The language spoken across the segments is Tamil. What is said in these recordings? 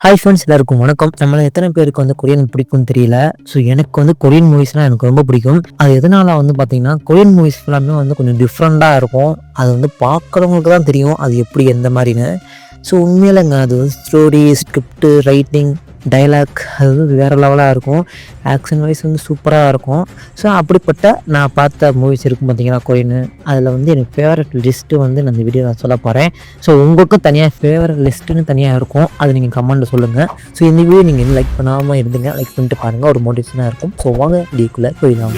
ஹாய் ஃப்ரெண்ட்ஸ், எல்லாருக்கும் வணக்கம். நம்மள எத்தனை பேருக்கு கொரியன் பிடிக்கும்னு தெரியல. ஸோ எனக்கு கொரியன் மூவிஸ்லாம் எனக்கு ரொம்ப பிடிக்கும். அது எதனால பார்த்தீங்கன்னா, கொரியன் மூவிஸ் எல்லாமே கொஞ்சம் டிஃப்ரெண்ட்டாக இருக்கும். அது பார்க்குறவங்களுக்கு தான் தெரியும் அது எப்படி எந்த மாதிரின்னு. ஸோ உண்மையிலங்க அது ஸ்டோரி, ஸ்கிரிப்ட், ரைட்டிங், டைலாக் அது வேறு லெவலாக இருக்கும். ஆக்ஷன் வைஸ் சூப்பராக இருக்கும். ஸோ அப்படிப்பட்ட நான் பார்த்த மூவிஸ் இருக்கும் பார்த்தீங்கன்னா கொரியனு. அதில் எனக்கு ஃபேவரட் லிஸ்ட்டு நான் இந்த வீடியோ சொல்ல போகிறேன். ஸோ உங்களுக்கும் தனியாக ஃபேவரட் லிஸ்ட்டுன்னு தனியாக இருக்கும். அது நீங்கள் கமெண்ட்டில் சொல்லுங்கள். ஸோ இந்த வீடியோ நீங்கள் லைக் பண்ணாமல் இருந்துங்க, லைக் பண்ணிட்டு பாருங்கள், ஒரு மோட்டிவேஷனாக இருக்கும். ஸோ வாங்க வீடியோக்குள்ளே போயிடலாம்.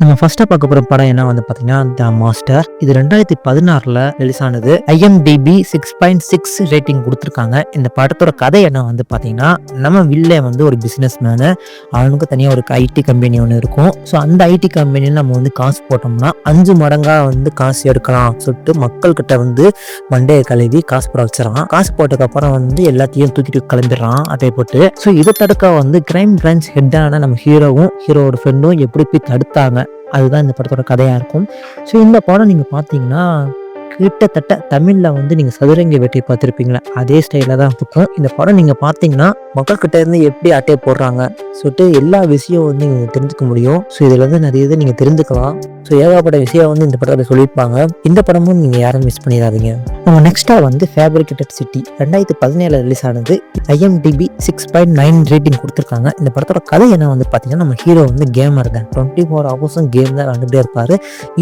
நம்ம ஃபர்ஸ்ட்டாக பார்க்க போகிற படம் என்ன பார்த்தீங்கன்னா த மாஸ்டர். இது 2016 ரிலீஸ் ஆனது. IMDb 6.6 ரேட்டிங் கொடுத்துருக்காங்க. இந்த படத்தோட கதை என்ன பார்த்தீங்கன்னா, நம்ம வில்லே ஒரு பிஸ்னஸ் மேனு. அவனுக்கு தனியாக ஒரு ஐடி கம்பெனி ஒன்று இருக்கும். ஸோ அந்த ஐடி கம்பெனியில் நம்ம காசு போட்டோம்னா 5 மடங்காக காசு எடுக்கலாம் சொல்லிட்டு மக்கள்கிட்ட மண்டையை கழுவி காசு போட வச்சிடறான். காசு போட்டதுக்கப்புறம் எல்லாத்தையும் தூக்கிட்டு கிளம்பிடுறான் அதே போட்டு. ஸோ இதை தடுக்க கிரைம் பிரான்ச் ஹெட்டான நம்ம ஹீரோவோட ஃப்ரெண்டும் எப்படி போய் தடுத்தாங்க, அதுதான் இந்த படத்தோட கதையாக இருக்கும். ஸோ இந்த படம் நீங்கள் பார்த்தீங்கன்னா கிட்டத்தட்ட தமிழில் நீங்கள் சதுரங்க வேட்டையை பார்த்துருப்பீங்களா, அதே ஸ்டைலில் தான் இருக்கும். இந்த படம் நீங்கள் பார்த்தீங்கன்னா மக்கள்கிட்ட இருந்து எப்படி அட்டையை போடுறாங்க சொல்லிட்டு எல்லா விஷயம் நீங்கள் தெரிஞ்சுக்க முடியும். ஸோ இதில் நிறைய இதை நீங்கள் தெரிஞ்சுக்கலாம். ஸோ ஏகப்பட்ட விஷயம் இந்த படத்தில் சொல்லியிருப்பாங்க. இந்த படமும் நீங்கள் யாரும் மிஸ் பண்ணிடாதீங்க. நம்ம நெக்ஸ்ட்டாக ஃபேப்ரிகேட்டட் சிட்டி 2017 ரிலீஸ் ஆனது. IMDb 6.9 ரேட்டிங் கொடுத்துருக்காங்க. இந்த படத்தோட கதை என்ன பார்த்தீங்கன்னா, நம்ம ஹீரோ கேமர் தான். 24 ஹவர்ஸும் கேம் தான் விளாண்டுட்டே இருப்பார்.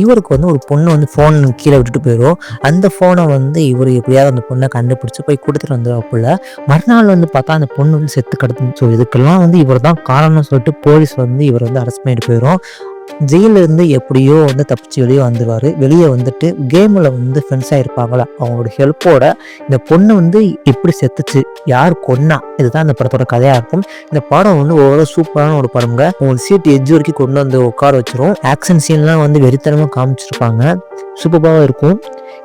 இவருக்கு ஒரு பொண்ணு ஃபோன் கீழே விட்டுட்டு போயிடும். அந்த ஃபோனை இவர் எப்படியாவது அந்த பொண்ணை கண்டுபிடிச்சி போய் கொடுத்துட்டு வந்துடுவாப்புல. மறுநாள் பார்த்தா அந்த பொண்ணு செத்து கிடக்கும். ஸோ இதுக்கெல்லாம் இவர் தான் காரணம்னு சொல்லிட்டு போலீஸ் இவர் அரெஸ்ட் பண்ணிட்டு போயிடும். ஜெயிலிருந்து எப்படியோ தப்பிச்சு வெளியே வந்துடுவார். வெளியே வந்துட்டு கேமில் ஃப்ரெண்ட்ஸாக இருப்பாங்களா, அவங்களோட ஹெல்ப்போட இந்த பொண்ணு எப்படி செத்துச்சு, யார் கொன்னா, இதுதான் இந்த படத்தோட கதையாக இருக்கும். இந்த படம் ஓரளவு சூப்பரான ஒரு படம்ங்க. உங்களுக்கு சீட் எட்ஜ் வரைக்கும் கொண்டு உட்கார வச்சிரும். ஆக்ஷன் சீன்லாம் வெறித்தனமாக காமிச்சிருப்பாங்க. சூப்பராக இருக்கும்.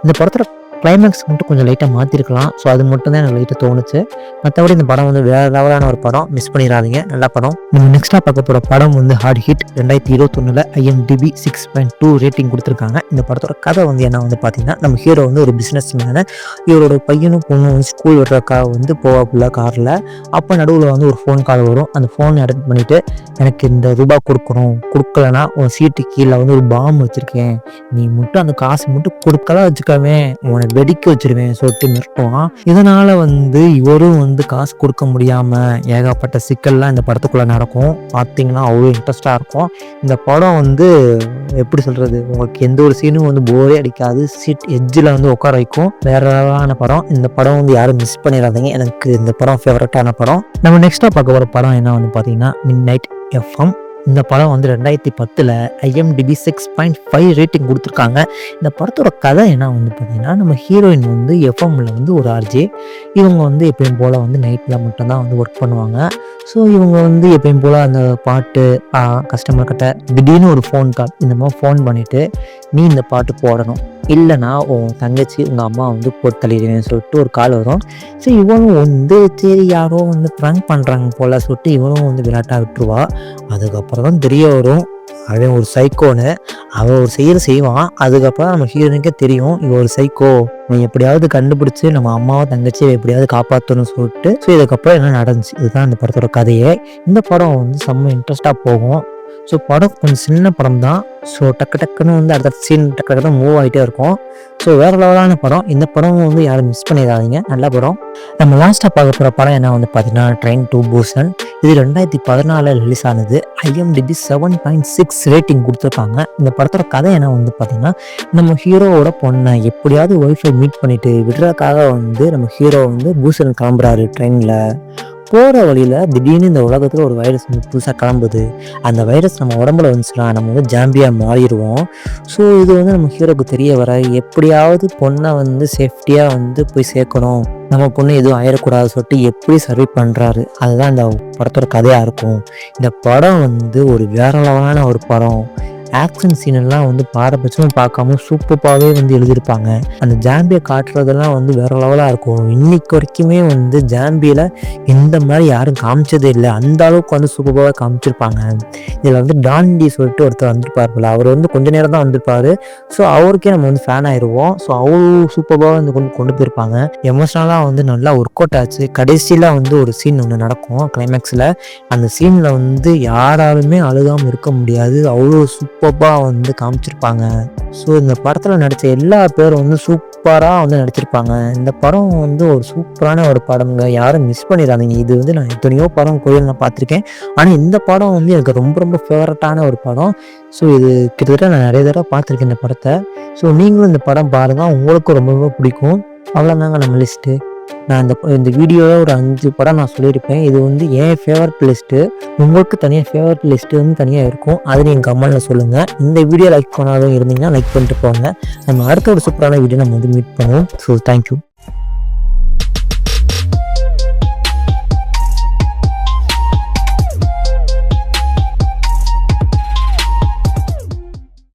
இந்த படத்தோட கிளைமேக்ஸ் மட்டும் கொஞ்சம் லைட்டாக மாற்றிருக்கலாம். ஸோ அது மட்டும் தான் எனக்கு லைட்டாக தோணுச்சு. மற்றபடி இந்த படம் வேறு லெவலான ஒரு படம், மிஸ் பண்ணிடாதீங்க, நல்ல படம். நம்ம நெக்ஸ்ட்டாக பார்க்க போகிற படம் ஹார்ட் ஹிட். 2021 IMDb 6.2 ரேட்டிங் கொடுத்துருக்காங்க. இந்த படத்தோட கதை என்ன பார்த்தீங்கன்னா, நம்ம ஹீரோ ஒரு பிஸ்னஸ் மேனு. இவரோட பையனும் பொண்ணும் ஸ்கூல் விடுறதுக்காக போவாப்புல காரில். அப்போ நடுவில் ஒரு ஃபோன் கால் வரும். அந்த ஃபோனை அட்டெண்ட் பண்ணிவிட்டு, எனக்கு இந்த ரூபா கொடுக்கணும், கொடுக்கலன்னா உன் சீட்டு கீழே ஒரு பாம் வச்சுருக்கேன், நீ மட்டும் அந்த காசு மட்டும் கொடுக்கலாம் வச்சுக்காமே உனக்கு வெடிக்க வச்சிருவேன் சொல்லிட்டு மிரட்டுவான். இதனால இவரும் காசு கொடுக்க முடியாம ஏகப்பட்ட சிக்கல்லாம் இந்த படத்துக்குள்ள நடக்கும். பார்த்தீங்கன்னா அவ்வளோ இன்ட்ரெஸ்டா இருக்கும். இந்த படம் எப்படி சொல்றது, உங்களுக்கு எந்த ஒரு சீனும் போரே அடிக்காது. சீட் எட்ஜில் உட்கார வைக்கும். வேற லெவலான படம். இந்த படம் யாரும் மிஸ் பண்ணிடாதீங்க. எனக்கு இந்த படம் ஃபேவரட்டான படம். நம்ம நெக்ஸ்டா பார்க்க போற படம் என்ன பார்த்தீங்கன்னா மிட்நைட் FM. இந்த படம் 2010 IMDb 6.5 ரேட்டிங் கொடுத்துருக்காங்க. இந்த படத்தோட கதை என்ன பார்த்தீங்கன்னா, நம்ம ஹீரோயின் FMல ஒரு ஆர்ஜே. இவங்க எப்பயும் போல் நைட்டில் மட்டும்தான் ஒர்க் பண்ணுவாங்க. ஸோ இவங்க எப்பயும் போல் அந்த பாட்டு கஸ்டமர்கிட்ட திடீர்னு ஒரு ஃபோன் கால், இந்த மாதிரி ஃபோன் பண்ணிவிட்டு நீ இந்த பாட்டு போடணும், இல்லைனா உன் தங்கச்சி உங்கள் அம்மா போட்டு தள்ளிடுவேன்னு சொல்லிட்டு ஒரு கால் வரும். ஸோ இவனும் சரி யாரோ ப்ராங்க் பண்ணுறாங்க போல் சொல்லிட்டு இவனும் விளையாட்டாக விட்டுருவா. அதுக்கப்புறம் தான் தெரிய வரும் அவன் ஒரு சைக்கோன்னு. அவன் ஒரு செய்வான். அதுக்கப்புறம் நம்ம ஹீரோனுக்கே தெரியும் இவன் ஒரு சைக்கோ, அவன் எப்படியாவது கண்டுபிடிச்சி நம்ம அம்மாவை தங்கச்சியை எப்படியாவது காப்பாற்றணும்னு சொல்லிட்டு. ஸோ இதுக்கப்புறம் என்ன நடந்துச்சு, இதுதான் இந்த படத்தோட கதையே. இந்த படம் செம்ம இன்ட்ரெஸ்டாக போகும். ஸோ படம் கொஞ்சம் சின்ன படம் தான். ஸோ டக்குன்னு அடுத்த சீன் டக்கு மூவ் ஆகிட்டே இருக்கும். ஸோ வேறு லெவலான படம். இந்த படம் யாரும் மிஸ் பண்ணிடாதீங்க, நல்ல படம். நம்ம லாஸ்ட்டாக பார்க்க போகிற படம் என்ன பார்த்தீங்கன்னா ட்ரெயின் டு பூசன். இது 2014 ரிலீஸ் ஆனது. IMDb 7.6 ரேட்டிங் கொடுத்துருக்காங்க. இந்த படத்தோட கதை என்ன பார்த்தீங்கன்னா, நம்ம ஹீரோவோட பொண்ணை எப்படியாவது ஒய்ஃபை மீட் பண்ணிட்டு விடுறதுக்காக நம்ம ஹீரோ பூசன் கிளம்புறாரு. ட்ரெயினில் போகிற வழியில் திடீர்னு இந்த உலகத்தில் ஒரு வைரஸ் புதுசாக கிளம்புது. அந்த வைரஸ் நம்ம உடம்புல வந்துச்சுன்னா நம்ம ஜாம்பியாக மாறிடுவோம். ஸோ இது நம்ம ஹீரோக்கு தெரிய வர எப்படியாவது பொண்ணை சேஃப்டியாக போய் சேர்க்கணும், நம்ம பொண்ணு எதுவும் ஆயிடக்கூடாது சொல்லிட்டு எப்படி சர்வை பண்ணுறாரு, அதுதான் இந்த படத்தோட கதையாக இருக்கும். இந்த படம் ஒரு வேற லெவலான ஒரு படம். ஆக்ஷன் சீனெல்லாம் வந்து பாரபட்சமாக பார்க்காம சூப்பராகவே வந்து எழுதியிருப்பாங்க. அந்த ஜாம்பியை காட்டுறதெல்லாம் வந்து வேற லெவலாக இருக்கும். இன்னைக்கு வரைக்குமே வந்து ஜாம்பியில் இந்த மாதிரி யாரும் காமிச்சதே இல்லை, அந்த அளவுக்கு வந்து சூப்பராக காமிச்சிருப்பாங்க. இதில் வந்து டான்டி சொல்லிட்டு ஒருத்தர் வந்திருப்பார், அவர் வந்து கொஞ்ச நேரம் தான் வந்திருப்பார். ஸோ அவருக்கே நம்ம வந்து ஃபேன் ஆயிடுவோம். ஸோ அவரு சூப்பராக வந்து கொண்டு போயிருப்பாங்க. எமோஷனலாக வந்து நல்லா ஒர்க் அவுட் ஆச்சு. கடைசியில் வந்து ஒரு சீன் ஒன்று நடக்கும் கிளைமேக்ஸில். அந்த சீனில் வந்து யாராலுமே அழுகாமல் இருக்க முடியாது, அவ்வளோ சூப்பராக வந்து காமிச்சிருப்பாங்க. ஸோ இந்த படத்தில் நடித்த எல்லா பேரும் வந்து சூப்பராக வந்து நடிச்சிருப்பாங்க. இந்த படம் வந்து ஒரு சூப்பரான ஒரு படம்ங்க, யாரும் மிஸ் பண்ணிடாதீங்க. இது வந்து நான் எத்தனையோ படம் கோயில் நான் பார்த்துருக்கேன், ஆனால் இந்த படம் வந்து எனக்கு ரொம்ப ரொம்ப ஃபேவரட்டான ஒரு படம். ஸோ இது கிட்டத்தட்ட நான் நிறைய தடவை பார்த்துருக்கேன் இந்த படத்தை. ஸோ நீங்களும் இந்த படம் பாருங்கள், உங்களுக்கும் ரொம்ப ரொம்ப பிடிக்கும். அவ்வளோதாங்க நம்ம லிஸ்ட்டு. நான் இந்த வீடியோவில் ஒரு 5 படம் நான் சொல்லியிருப்பேன். இது வந்து என் ஃபேவரட் லிஸ்ட்டு. உங்களுக்கு தனியாக ஃபேவரட் லிஸ்ட்டு வந்து தனியாக இருக்கும், அதை நீங்கள் கமெண்ட்டில் சொல்லுங்கள். இந்த வீடியோ லைக் பண்ணாலும் இருந்தீங்கன்னா லைக் பண்ணிட்டு போங்க. நம்ம அடுத்த ஒரு சூப்பரான வீடியோ நம்ம வந்து மீட் பண்ணுவோம். So thank you.